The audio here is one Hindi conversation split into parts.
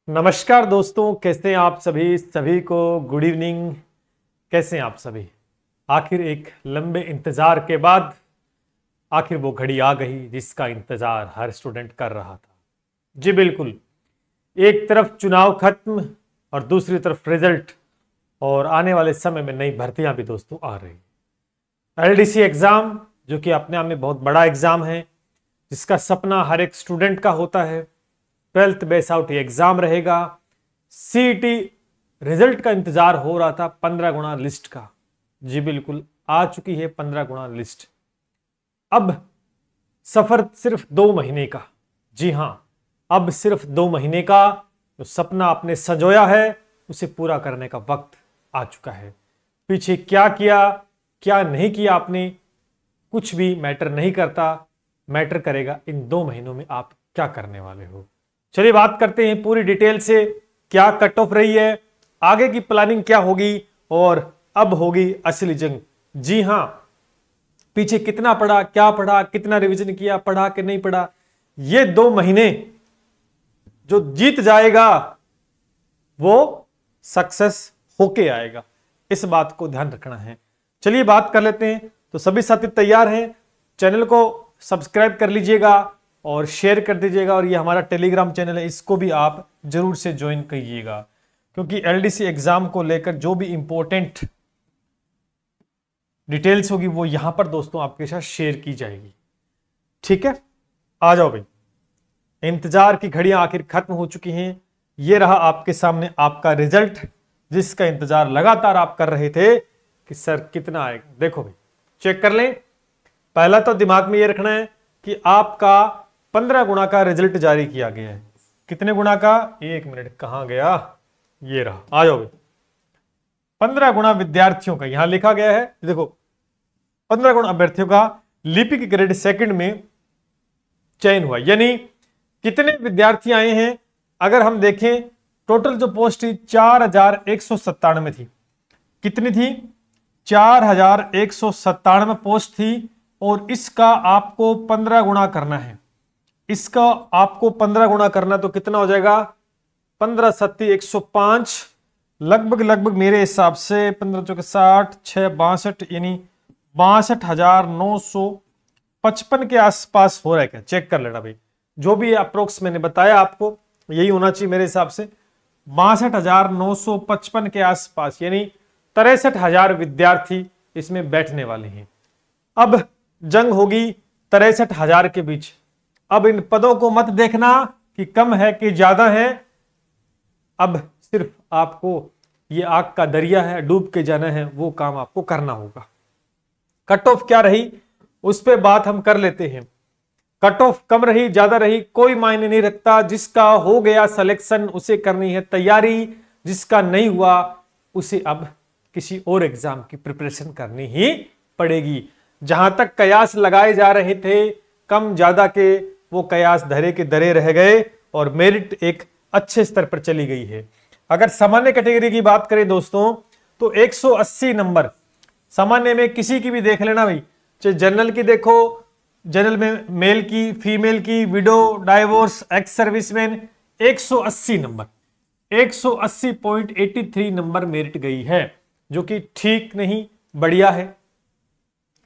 नमस्कार दोस्तों, कैसे हैं आप सभी को गुड इवनिंग। कैसे हैं आप सभी। आखिर एक लंबे इंतजार के बाद आखिर वो घड़ी आ गई जिसका इंतजार हर स्टूडेंट कर रहा था। जी बिल्कुल, एक तरफ चुनाव खत्म और दूसरी तरफ रिजल्ट, और आने वाले समय में नई भर्तियां भी दोस्तों आ रही। एलडीसी एग्जाम जो कि अपने आप में बहुत बड़ा एग्जाम है, जिसका सपना हर एक स्टूडेंट का होता है। 12th बेस आउट एग्जाम रहेगा। सीईटी रिजल्ट का इंतजार हो रहा था 15 गुना लिस्ट का। जी बिल्कुल, आ चुकी है 15 गुना लिस्ट। अब सफर सिर्फ 2 महीने का। जी हां, अब सिर्फ 2 महीने का जो सपना आपने संजोया है उसे पूरा करने का वक्त आ चुका है। पीछे क्या किया क्या नहीं किया आपने, कुछ भी मैटर नहीं करता। मैटर करेगा इन 2 महीनों में आप क्या करने वाले हो। चलिए बात करते हैं पूरी डिटेल से, क्या कट ऑफ रही है, आगे की प्लानिंग क्या होगी और अब होगी असली जंग। जी हां, पीछे कितना पढ़ा, क्या पढ़ा, कितना रिवीजन किया, पढ़ा कि नहीं पढ़ा, ये 2 महीने जो जीत जाएगा वो सक्सेस होके आएगा। इस बात को ध्यान रखना है। चलिए बात कर लेते हैं। तो सभी साथी तैयार हैं, चैनल को सब्सक्राइब कर लीजिएगा और शेयर कर दीजिएगा। और ये हमारा टेलीग्राम चैनल है, इसको भी आप जरूर से ज्वाइन करिएगा, क्योंकि एलडीसी एग्जाम को लेकर जो भी इंपॉर्टेंट डिटेल्स होगी वो यहां पर दोस्तों आपके साथ शेयर की जाएगी। ठीक है, आ जाओ भाई। इंतजार की घड़ियां आखिर खत्म हो चुकी हैं। ये रहा आपके सामने आपका रिजल्ट, जिसका इंतजार लगातार आप कर रहे थे कि सर कितना आएगा। देखो भाई, चेक कर लें। पहला तो दिमाग में ये रखना है कि आपका 15 गुना का रिजल्ट जारी किया गया है। कितने गुना का, एक मिनट, कहां गया, ये रहा, आ जाओ भाई। 15 गुना विद्यार्थियों का यहां लिखा गया है। देखो, 15 गुना अभ्यर्थियों का लिपिक ग्रेड सेकंड में चयन हुआ। यानी कितने विद्यार्थी आए हैं, अगर हम देखें टोटल जो पोस्ट थी 4197 थी। कितनी थी, 4197 पोस्ट थी। और इसका आपको 15 गुना करना है। इसका आपको 15 गुना करना, तो कितना हो जाएगा, 15 सत्ती 105, लगभग मेरे हिसाब से 15 चौके 60, 6 62, यानी 62,955 के आसपास हो रहा है क्या, चेक कर लेना भाई। जो भी अप्रोक्स मैंने बताया आपको यही होना चाहिए मेरे हिसाब से। 62,955 के आसपास, यानी 63,000 विद्यार्थी इसमें बैठने वाले हैं। अब जंग होगी 63,000 के बीच। अब इन पदों को मत देखना कि कम है कि ज्यादा है। अब सिर्फ आपको ये आग का दरिया है, डूब के जाना है, वो काम आपको करना होगा। कट ऑफ क्या रही उस पर बात हम कर लेते हैं। कट ऑफ कम रही ज्यादा रही कोई मायने नहीं रखता। जिसका हो गया सिलेक्शन उसे करनी है तैयारी, जिसका नहीं हुआ उसे अब किसी और एग्जाम की प्रिपरेशन करनी ही पड़ेगी। जहां तक कयास लगाए जा रहे थे कम ज्यादा के, वो कयास धरे के धरे रह गए और मेरिट एक अच्छे स्तर पर चली गई है। अगर सामान्य कैटेगरी की बात करें दोस्तों, तो 180 नंबर सामान्य में किसी की भी देख लेना भाई, चाहे जनरल की देखो, जनरल में मेल की, फीमेल की, window, divorce, ex serviceman, 180 number, 180.83 number merit गई है, जो कि ठीक नहीं, बढ़िया है।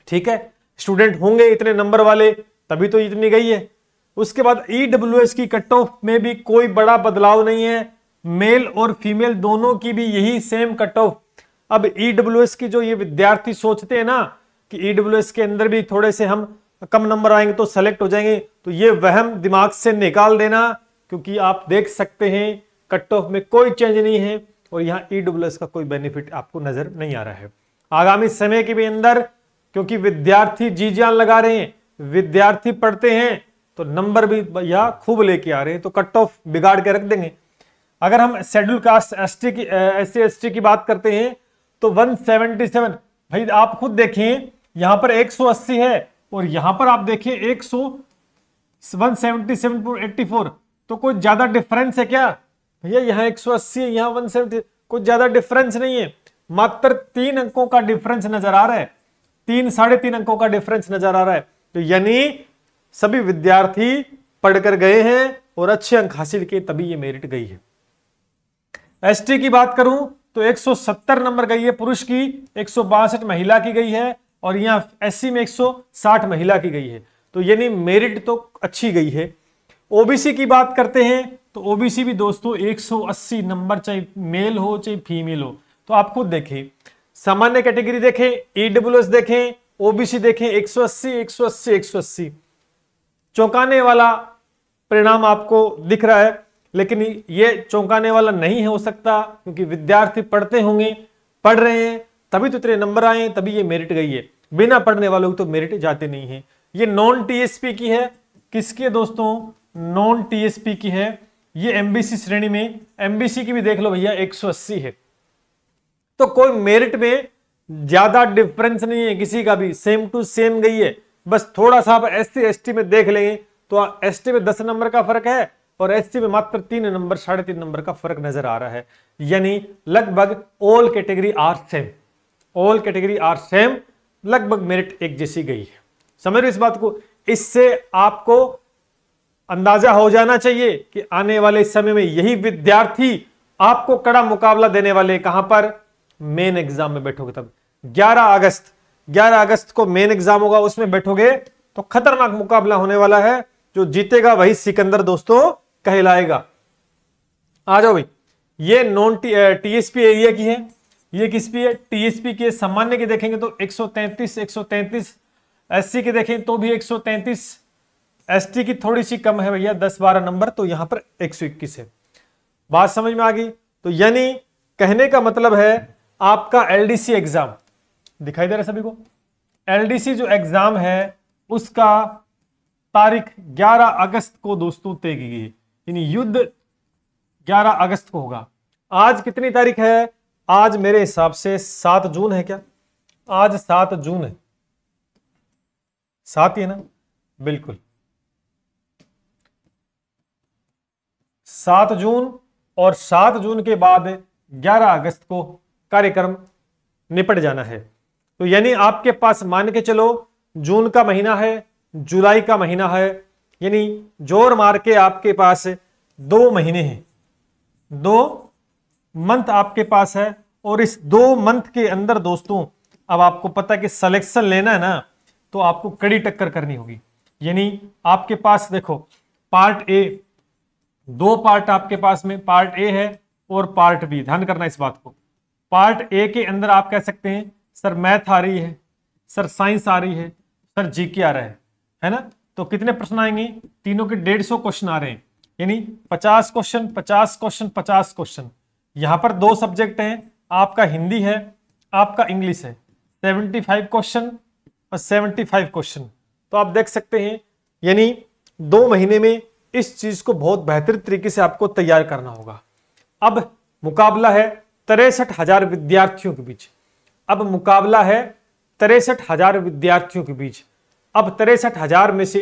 ठीक है, स्टूडेंट होंगे इतने नंबर वाले तभी तो इतनी गई है। उसके बाद ईडब्ल्यूएस की कट ऑफ में भी कोई बड़ा बदलाव नहीं है। मेल और फीमेल दोनों की भी यही सेम कट ऑफ। अब ईडब्ल्यूएस की जो ये विद्यार्थी सोचते हैं ना कि ईडब्ल्यूएस के अंदर भी थोड़े से हम कम नंबर आएंगे तो सेलेक्ट हो जाएंगे, तो ये वहम दिमाग से निकाल देना, क्योंकि आप देख सकते हैं कट ऑफ में कोई चेंज नहीं है और यहाँ ईडब्ल्यूएस का कोई बेनिफिट आपको नजर नहीं आ रहा है। आगामी समय के भी अंदर, क्योंकि विद्यार्थी जी जान लगा रहे हैं, विद्यार्थी पढ़ते हैं, तो नंबर भी भैया खूब लेके आ रहे हैं, तो कट ऑफ बिगाड़ के रख देंगे। अगर हम शेड्यूल कास्ट एसटी की, एससी एसटी की बात करते हैं तो 177, भाई आप खुद देखें, यहां पर 180 है और यहां पर आप देखिए 177.84, तो कोई ज्यादा डिफरेंस है क्या भैया? यहाँ 180 है, यहाँ 170, कुछ ज्यादा डिफरेंस नहीं है। मात्र 3 अंकों का डिफरेंस नजर आ रहा है, 3-3.5 अंकों का डिफरेंस नजर आ रहा है। तो यानी सभी विद्यार्थी पढ़कर गए हैं और अच्छे अंक हासिल किए, तभी ये मेरिट गई है। एसटी की बात करूं तो 170 नंबर गई है पुरुष की, 162 महिला की गई है, और यहां एससी में 160 महिला की गई है। तो यानी मेरिट तो अच्छी गई है। ओबीसी की बात करते हैं तो ओबीसी भी दोस्तों 180 नंबर, चाहे मेल हो चाहे फीमेल हो। तो आप खुद देखें, सामान्य कैटेगरी देखें, ईडब्ल्यूएस देखें, ओबीसी देखें, 180 180 180, चौंकाने वाला परिणाम आपको दिख रहा है। लेकिन ये चौंकाने वाला नहीं हो सकता, क्योंकि विद्यार्थी पढ़ते होंगे, पढ़ रहे हैं, तभी तो इतने नंबर आए, तभी ये मेरिट गई है। बिना पढ़ने वालों को तो मेरिट जाते नहीं है। ये नॉन टीएसपी की है। किसकी है दोस्तों? नॉन टीएसपी की है। ये एमबीसी श्रेणी में, एमबीसी की भी देख लो भैया 180 है। तो कोई मेरिट में ज्यादा डिफरेंस नहीं है किसी का भी, सेम टू सेम गई है। बस थोड़ा सा आप एससी एसटी में देख लेंगे तो एसटी में 10 नंबर का फर्क है और एसटी में मात्र 3 नंबर 3.5 नंबर का फर्क नजर आ रहा है। यानी लगभग all category are same, all category are same, लगभग मेरिट एक जैसी गई है। समझ रहे इस बात को? इससे आपको अंदाजा हो जाना चाहिए कि आने वाले समय में यही विद्यार्थी आपको कड़ा मुकाबला देने वाले। कहां पर? मेन एग्जाम में बैठोगे तब 11 अगस्त को मेन एग्जाम होगा, उसमें बैठोगे तो खतरनाक मुकाबला होने वाला है। जो जीतेगा वही सिकंदर दोस्तों कहलाएगा। आ जाओ भाई, ये नॉन टीएसपी एरिया की है। ये किसपी है? टीएसपी की है। सामान्य की देखेंगे तो 133, एससी की देखें तो भी 133, एसटी की थोड़ी सी कम है भैया 10-12 नंबर, तो यहां पर 121 है। बात समझ में आ गई? तो यानी कहने का मतलब है आपका एलडीसी एग्जाम दिखाई दे रहा है सभी को? एलडीसी जो एग्जाम है उसका तारीख 11 अगस्त को दोस्तों तय की गई है। यानी युद्ध 11 अगस्त को होगा। आज कितनी तारीख है? आज मेरे हिसाब से 7 जून है क्या? आज 7 जून है, 7 ही है ना? बिल्कुल 7 जून, और 7 जून के बाद 11 अगस्त को कार्यक्रम निपट जाना है। तो यानी आपके पास मान के चलो जून का महीना है, जुलाई का महीना है, यानी जोर मार के आपके पास 2 महीने हैं, 2 मंथ आपके पास है। और इस 2 मंथ के अंदर दोस्तों अब आपको पता है कि सिलेक्शन लेना है ना, तो आपको कड़ी टक्कर करनी होगी। यानी आपके पास देखो पार्ट ए, 2 पार्ट आपके पास में, पार्ट ए है और पार्ट बी। ध्यान करना इस बात को। पार्ट ए के अंदर आप कह सकते हैं सर मैथ आ रही है, सर साइंस आ रही है, सर जीके आ रहा है ना? तो कितने प्रश्न आएंगे? तीनों के 150 क्वेश्चन आ रहे हैं, यानी 50 क्वेश्चन 50 क्वेश्चन 50 क्वेश्चन। यहां पर 2 सब्जेक्ट हैं, आपका हिंदी है, आपका इंग्लिश है। 75 क्वेश्चन और 75 क्वेश्चन। तो आप देख सकते हैं यानी 2 महीने में इस चीज को बहुत बेहतर तरीके से आपको तैयार करना होगा। अब मुकाबला है 63,000 विद्यार्थियों के बीच। अब मुकाबला है 63,000 विद्यार्थियों के बीच। अब 63,000 में से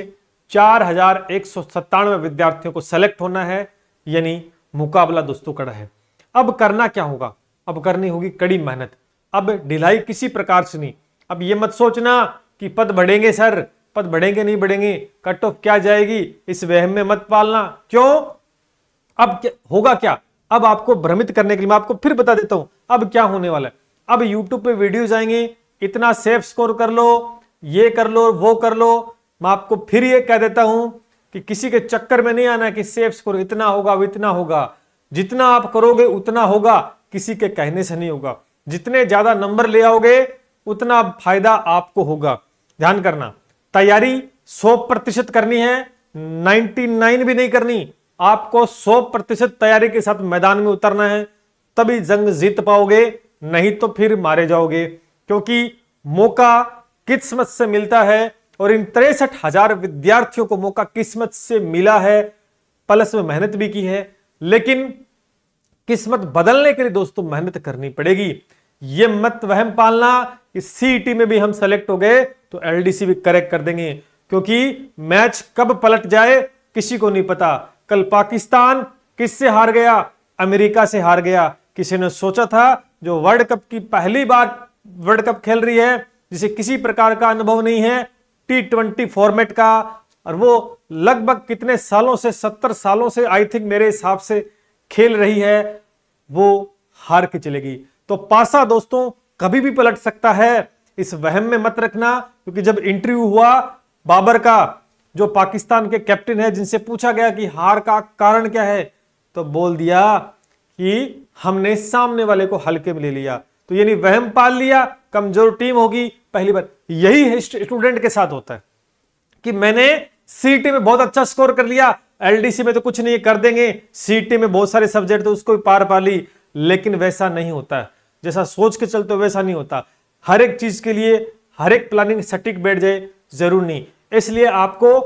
4,197 विद्यार्थियों को सेलेक्ट होना है, यानी मुकाबला दोस्तों कड़ा है। अब करना क्या होगा? अब करनी होगी कड़ी मेहनत। अब ढिलाई किसी प्रकार से नहीं। अब ये मत सोचना कि पद बढ़ेंगे सर, पद बढ़ेंगे नहीं बढ़ेंगे, कट ऑफ क्या जाएगी, इस वहम में मत पालना। क्यों? अब क्या होगा? क्या अब आपको भ्रमित करने के लिए मैं आपको फिर बता देता हूं अब क्या होने वाला है। अब YouTube पे वीडियोज आएंगे, इतना सेफ स्कोर कर लो, ये कर लो, वो कर लो। मैं आपको फिर ये कह देता हूं कि किसी के चक्कर में नहीं आना कि सेफ स्कोर इतना होगा इतना होगा। जितना आप करोगे उतना होगा, किसी के कहने से नहीं होगा। जितने ज्यादा नंबर ले आओगे उतना फायदा आपको होगा। ध्यान करना, तैयारी 100% करनी है, 99 भी नहीं करनी। आपको 100% तैयारी के साथ मैदान में उतरना है, तभी जंग जीत पाओगे, नहीं तो फिर मारे जाओगे। क्योंकि मौका किस्मत से मिलता है और इन 63,000 विद्यार्थियों को मौका किस्मत से मिला है, प्लस में मेहनत भी की है। लेकिन किस्मत बदलने के लिए दोस्तों मेहनत करनी पड़ेगी। ये मत वहम पालना कि सीईटी में भी हम सेलेक्ट हो गए तो एलडीसी भी करेक्ट कर देंगे, क्योंकि मैच कब पलट जाए किसी को नहीं पता। कल पाकिस्तान किससे हार गया? अमेरिका से हार गया। किसी ने सोचा था जो वर्ल्ड कप की पहली बार वर्ल्ड कप खेल रही है, जिसे किसी प्रकार का अनुभव नहीं है T20 फॉर्मेट का, और वो लगभग कितने सालों से, 70 सालों से आई थिंक मेरे हिसाब से खेल रही है, वो हार के चलेगी। तो पासा दोस्तों कभी भी पलट सकता है, इस वहम में मत रखना। क्योंकि जब इंटरव्यू हुआ बाबर का, जो पाकिस्तान के कैप्टन है, जिनसे पूछा गया कि हार का कारण क्या है, तो बोल दिया कि हमने सामने वाले को हल्के में ले लिया। तो यानी वहम पाल लिया, कमजोर टीम होगी। पहली बार यही स्टूडेंट के साथ होता है कि मैंने सीटी में बहुत अच्छा स्कोर कर लिया, एलडीसी में तो कुछ नहीं कर देंगे, सीटी में बहुत सारे सब्जेक्ट तो उसको भी पार पा ली। लेकिन वैसा नहीं होता, जैसा सोच के चलते हो वैसा नहीं होता। हर एक चीज के लिए हर एक प्लानिंग सटीक बैठ जाए जरूर नहीं। इसलिए आपको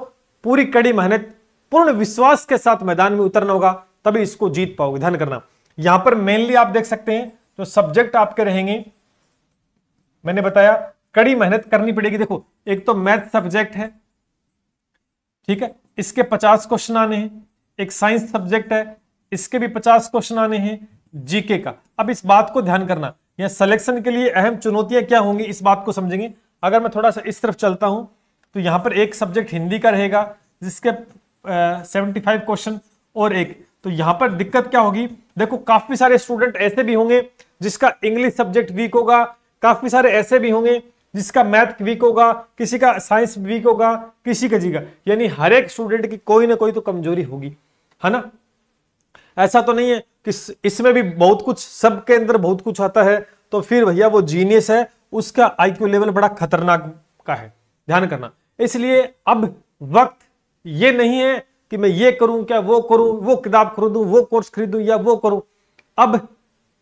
पूरी कड़ी मेहनत, पूर्ण विश्वास के साथ मैदान में उतरना होगा, तभी इसको जीत पाओगे। ध्यान करना, यहां पर मेनली आप देख सकते हैं जो सब्जेक्ट आपके रहेंगे, मैंने बताया कड़ी मेहनत करनी पड़ेगी। देखो, एक तो मैथ सब्जेक्ट है, ठीक है, इसके 50 क्वेश्चन आने हैं। एक साइंस सब्जेक्ट है, इसके भी 50 क्वेश्चन आने हैं जीके का। अब इस बात को ध्यान करना, यह सिलेक्शन के लिए अहम चुनौतियां क्या होंगी, इस बात को समझेंगे। अगर मैं थोड़ा सा इस तरफ चलता हूं तो यहां पर एक सब्जेक्ट हिंदी का रहेगा जिसके 75 क्वेश्चन, और एक तो यहां पर दिक्कत क्या होगी। देखो, काफी सारे स्टूडेंट ऐसे भी होंगे जिसका इंग्लिश सब्जेक्ट वीक होगा, काफी सारे ऐसे भी होंगे जिसका मैथ वीक होगा, किसी का साइंस वीक होगा, किसी का जीगा। यानी हर एक स्टूडेंट की कोई ना कोई तो कमजोरी होगी, है ना। ऐसा तो नहीं है कि इसमें भी बहुत कुछ, सबके अंदर बहुत कुछ आता है तो फिर भैया वो जीनियस है, उसका आईक्यू लेवल बड़ा खतरनाक का है। ध्यान करना, इसलिए अब वक्त ये नहीं है कि मैं ये करूं क्या वो करूं, वो किताब खरीदूं, वो कोर्स खरीदूं या वो करूं। अब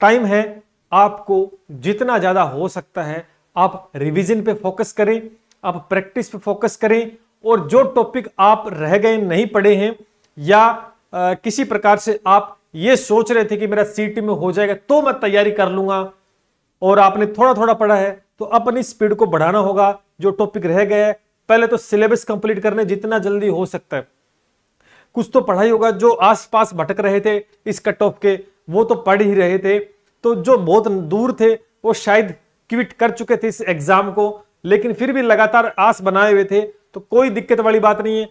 टाइम है आपको जितना ज्यादा हो सकता है आप रिवीजन पे फोकस करें, आप प्रैक्टिस पे फोकस करें, और जो टॉपिक आप रह गए नहीं पढ़े हैं या किसी प्रकार से आप ये सोच रहे थे कि मेरा सीटी में हो जाएगा तो मैं तैयारी कर लूंगा, और आपने थोड़ा थोड़ा पढ़ा है, तो अपनी स्पीड को बढ़ाना होगा। जो टॉपिक रह गए पहले तो सिलेबस कंप्लीट करने जितना जल्दी हो सकता है। कुछ तो पढ़ाई होगा, जो आसपास भटक रहे थे इस कट ऑफ के वो तो पढ़ ही रहे थे, तो जो बहुत दूर थे वो शायद क्विट कर चुके थे इस एग्जाम को, लेकिन फिर भी लगातार आस बनाए हुए थे, तो कोई दिक्कत वाली बात नहीं है।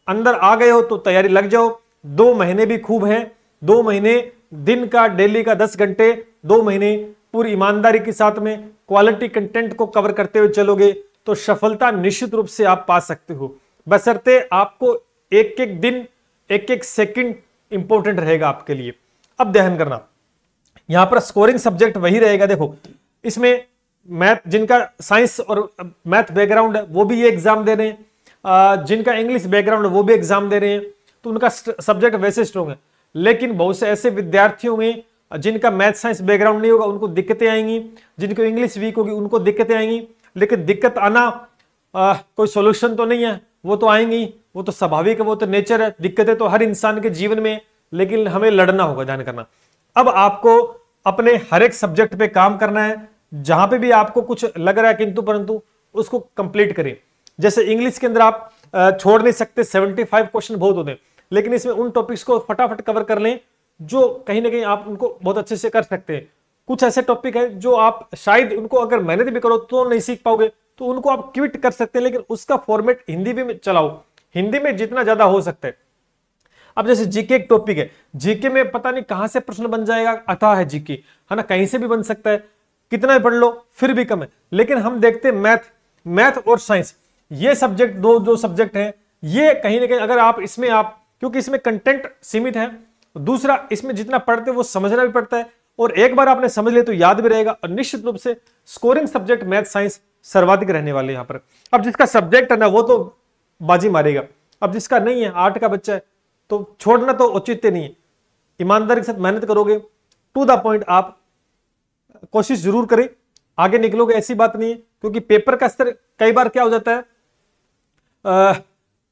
अंदर आ गए हो तो तैयारी लग जाओ। 2 महीने भी खूब हैं, 2 महीने दिन का डेली का 10 घंटे, 2 महीने पूरी ईमानदारी के साथ में क्वालिटी कंटेंट को कवर करते हुए चलोगे तो सफलता निश्चित रूप से आप पा सकते हो। बशर्ते आपको एक एक दिन एक एक सेकंड इंपॉर्टेंट रहेगा आपके लिए। अब ध्यान करना, यहां पर स्कोरिंग सब्जेक्ट वही रहेगा। देखो, इसमें मैथ, जिनका साइंस और मैथ बैकग्राउंड है वो भी ये एग्जाम दे रहे हैं, जिनका इंग्लिश बैकग्राउंड है वो भी एग्जाम दे रहे हैं, तो उनका सब्जेक्ट वैसे स्ट्रॉन्ग है। लेकिन बहुत से ऐसे विद्यार्थियों में जिनका मैथ साइंस बैकग्राउंड नहीं होगा उनको दिक्कतें आएंगी, जिनको इंग्लिश वीक होगी उनको दिक्कतें आएंगी। लेकिन दिक्कत आना कोई सोल्यूशन तो नहीं है, वो तो आएंगी, वो तो स्वाभाविक है, वो तो नेचर है। दिक्कतें तो हर इंसान के जीवन में, लेकिन हमें लड़ना होगा। ध्यान करना, अब आपको अपने हर एक सब्जेक्ट पे काम करना है। जहां पे भी आपको कुछ लग रहा है किंतु परंतु, उसको कंप्लीट करें। जैसे इंग्लिश के अंदर आप छोड़ नहीं सकते, 75 क्वेश्चन बहुत होते हैं, लेकिन इसमें उन टॉपिक्स को फटाफट कवर कर लें जो कहीं ना कहीं आप उनको बहुत अच्छे से कर सकते हैं। कुछ ऐसे टॉपिक है जो आप शायद उनको अगर मेहनत भी करो तो नहीं सीख पाओगे, तो उनको आप क्विट कर सकते हैं, लेकिन उसका फॉर्मेट हिंदी में चलाओ, हिंदी में जितना ज्यादा हो सकता है। अब जैसे जीके एक टॉपिक है, जीके में पता नहीं कहां से प्रश्न बन जाएगा, अथाह है जीके, है ना, कहीं से भी बन सकता है, कितना भी पढ़ लो फिर भी कम है। लेकिन हम देखते हैं मैथ और साइंस, ये सब्जेक्ट दो सब्जेक्ट हैं, ये कहीं ना कहीं अगर आप इसमें क्योंकि इसमें कंटेंट सीमित है, दूसरा इसमें जितना पढ़ते वो समझना भी पड़ता है, और एक बार आपने समझ लिया तो याद भी रहेगा। और निश्चित रूप से स्कोरिंग सब्जेक्ट मैथ साइंस सर्वाधिक रहने वाले यहाँ पर। अब जिसका सब्जेक्ट है ना वो तो बाजी मारेगा, अब जिसका नहीं है, आर्ट का बच्चा है, तो छोड़ना तो औचित्य नहीं है। ईमानदारी के साथ मेहनत करोगे, टू द पॉइंट आप कोशिश जरूर करें, आगे निकलोगे, ऐसी बात नहीं है। क्योंकि पेपर का स्तर कई बार क्या हो जाता है,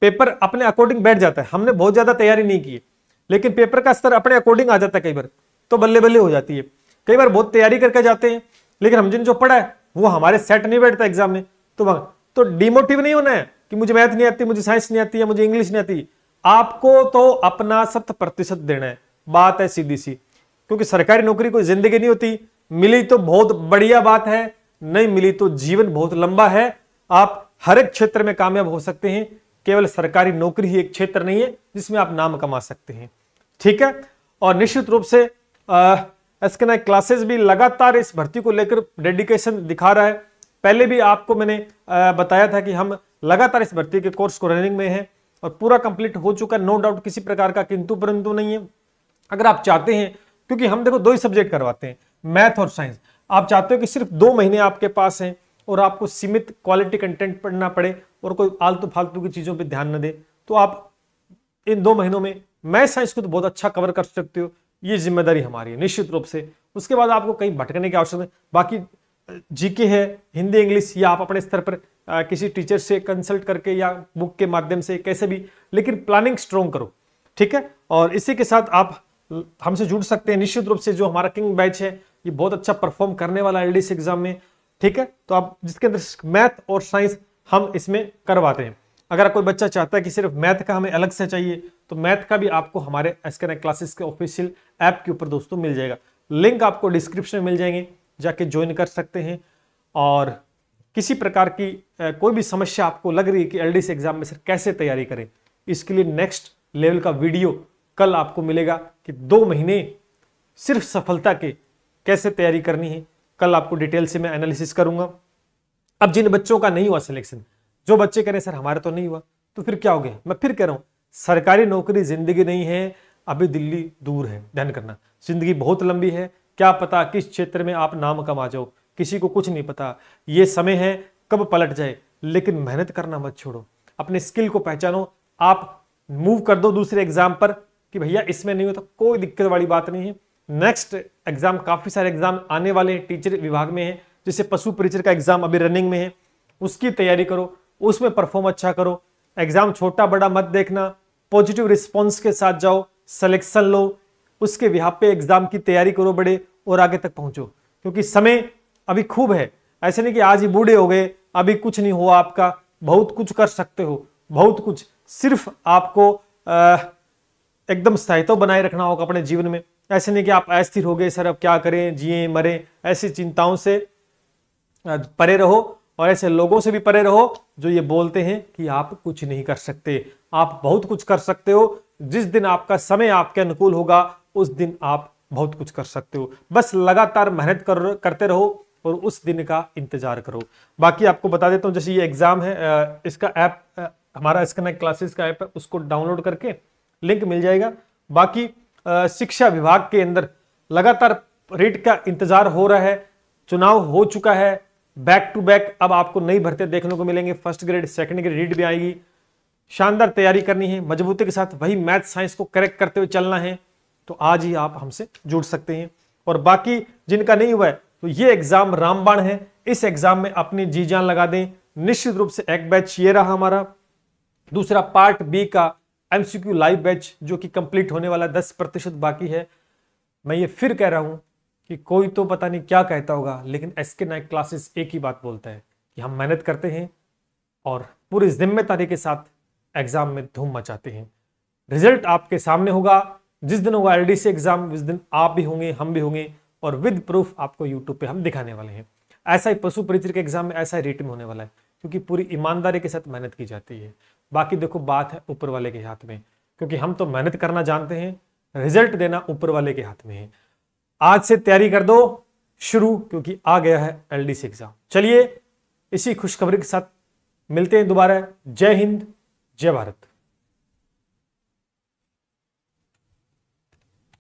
पेपर अपने अकॉर्डिंग बैठ जाता है। हमने बहुत ज्यादा तैयारी नहीं की, लेकिन पेपर का स्तर अपने अकॉर्डिंग आ जाता है, कई बार तो बल्ले बल्ले हो जाती है। कई बार बहुत तैयारी करके जाते हैं, लेकिन हम जिन जो पढ़ा है वो हमारे सेट नहीं बैठता एग्जाम में, तो डिमोटिव नहीं होना है कि मुझे मैथ नहीं आती, मुझे साइंस नहीं आती, या मुझे इंग्लिश नहीं आती। आपको तो अपना 100% देना है, बात है सीधी सी। क्योंकि सरकारी नौकरी कोई जिंदगी नहीं होती, मिली तो बहुत बढ़िया बात है, नहीं मिली तो जीवन बहुत लंबा है। आप हर एक क्षेत्र में कामयाब हो सकते हैं, केवल सरकारी नौकरी ही एक क्षेत्र नहीं है जिसमें आप नाम कमा सकते हैं, ठीक है। और निश्चित रूप से एसके क्लासेस भी लगातार इस भर्ती को लेकर डेडिकेशन दिखा रहा है। पहले भी आपको मैंने बताया था कि हम लगातार इस भर्ती के कोर्स को रनिंग में हैं और पूरा कंप्लीट हो चुका है, नो डाउट, किसी प्रकार का किंतु परंतु नहीं है। अगर आप चाहते हैं, क्योंकि हम देखो 2 ही सब्जेक्ट करवाते हैं, मैथ और साइंस, आप चाहते हो कि सिर्फ 2 महीने आपके पास हैं और आपको सीमित क्वालिटी कंटेंट पढ़ना पड़े और कोई आलतू फालतू की चीजों पे ध्यान न दे, तो आप इन 2 महीनों में मैथ साइंस को तो बहुत अच्छा कवर कर सकते हो। ये जिम्मेदारी हमारी है निश्चित रूप से। उसके बाद आपको कहीं भटकने की आवश्यकता नहीं। बाकी जीके है, हिंदी इंग्लिश, या आप अपने स्तर पर किसी टीचर से कंसल्ट करके या बुक के माध्यम से कैसे भी, लेकिन प्लानिंग स्ट्रॉन्ग करो, ठीक है। और इसी के साथ आप हमसे जुड़ सकते हैं निश्चित रूप से। जो हमारा किंग बैच है ये बहुत अच्छा परफॉर्म करने वाला एलडीसी एग्जाम में, ठीक है। तो आप जिसके अंदर मैथ और साइंस हम इसमें करवाते हैं। अगर कोई बच्चा चाहता है कि सिर्फ मैथ का हमें अलग से चाहिए, तो मैथ का भी आपको हमारे एसके क्लासेस के ऑफिशियल ऐप के ऊपर दोस्तों मिल जाएगा। लिंक आपको डिस्क्रिप्शन में मिल जाएंगे, जाके ज्वाइन कर सकते हैं। और किसी प्रकार की कोई भी समस्या आपको लग रही है कि एलडीसी एग्जाम में सर कैसे तैयारी करें, इसके लिए नेक्स्ट लेवल का वीडियो कल आपको मिलेगा कि 2 महीने सिर्फ सफलता के कैसे तैयारी करनी है। कल आपको डिटेल से मैं एनालिसिस करूंगा। अब जिन बच्चों का नहीं हुआ सिलेक्शन, जो बच्चे कह रहे सर हमारा तो नहीं हुआ, तो फिर क्या हो गया? मैं फिर कह रहा हूं, सरकारी नौकरी जिंदगी नहीं है, अभी दिल्ली दूर है। ध्यान करना, जिंदगी बहुत लंबी है, क्या पता किस क्षेत्र में आप नाम कमा जाओ, किसी को कुछ नहीं पता। ये समय है कब पलट जाए, लेकिन मेहनत करना मत छोड़ो, अपने स्किल को पहचानो। आप मूव कर दो दूसरे एग्जाम पर कि भैया इसमें नहीं होता, कोई दिक्कत वाली बात नहीं है। नेक्स्ट एग्जाम, काफी सारे एग्जाम आने वाले हैं, टीचर विभाग में है, जैसे पशु परिचर का एग्जाम अभी रनिंग में है, उसकी तैयारी करो, उसमें परफॉर्म अच्छा करो। एग्जाम छोटा बड़ा मत देखना, पॉजिटिव रिस्पॉन्स के साथ जाओ, सिलेक्शन लो, उसके बिहाफ पे एग्जाम की तैयारी करो बड़े, और आगे तक पहुंचो। क्योंकि समय अभी खूब है, ऐसे नहीं कि आज ही बूढ़े हो गए, अभी कुछ नहीं हुआ आपका। बहुत कुछ कर सकते हो, बहुत कुछ। सिर्फ आपको एकदम स्थायित्व बनाए रखना होगा अपने जीवन में। ऐसे नहीं कि आप अस्थिर हो गए, सर अब क्या करें, जिए मरे, ऐसी चिंताओं से परे रहो। और ऐसे लोगों से भी परे रहो जो ये बोलते हैं कि आप कुछ नहीं कर सकते। आप बहुत कुछ कर सकते हो। जिस दिन आपका समय आपके अनुकूल होगा, उस दिन आप बहुत कुछ कर सकते हो। बस लगातार मेहनत करते रहो और उस दिन का इंतजार करो। बाकी आपको बता देता हूं, जैसे ये एग्जाम है, इसका ऐप हमारा एसके क्लासेस का ऐप है, उसको डाउनलोड करके लिंक मिल जाएगा। बाकी शिक्षा विभाग के अंदर लगातार रीट का इंतजार हो रहा है, चुनाव हो चुका है, बैक टू बैक अब आपको नई भर्ती देखने को मिलेंगे। First grade, second grade REET भी आएगी। शानदार तैयारी करनी है, मजबूती के साथ वही मैथ साइंस को करेक्ट करते हुए चलना है, तो आज ही आप हमसे जुड़ सकते हैं। और बाकी जिनका नहीं हुआ है, तो ये एग्जाम रामबाण है, इस एग्जाम में अपनी जी जान लगा दें। निश्चित रूप से एक बैच ये रहा हमारा। दूसरा पार्ट बी का एमसीक्यू लाइव बैच जो कि कंप्लीट होने वाला 10% बाकी है। मैं ये फिर कह रहा हूं कि कोई तो पता नहीं क्या कहता होगा, लेकिन एसके नाइक क्लासेस एक ही बात बोलता है कि हम मेहनत करते हैं और पूरी जिम्मेदारी के साथ एग्जाम में धूम मचाते हैं। रिजल्ट आपके सामने होगा, जिस दिन होगा एलडीसी एग्जाम, उस दिन आप भी होंगे, हम भी होंगे, और विद प्रूफ आपको यूट्यूब पे हम दिखाने वाले हैं। ऐसा ही पशु परिचर के एग्जाम में ऐसा ही रेट में होने वाला है, क्योंकि पूरी ईमानदारी के साथ मेहनत की जाती है। बाकी देखो बात है ऊपर वाले के हाथ में, क्योंकि हम तो मेहनत करना जानते हैं, रिजल्ट देना ऊपर वाले के हाथ में है। आज से तैयारी कर दो शुरू, क्योंकि आ गया है एलडीसी एग्जाम। चलिए इसी खुशखबरी के साथ मिलते हैं दोबारा। जय हिंद, जय भारत।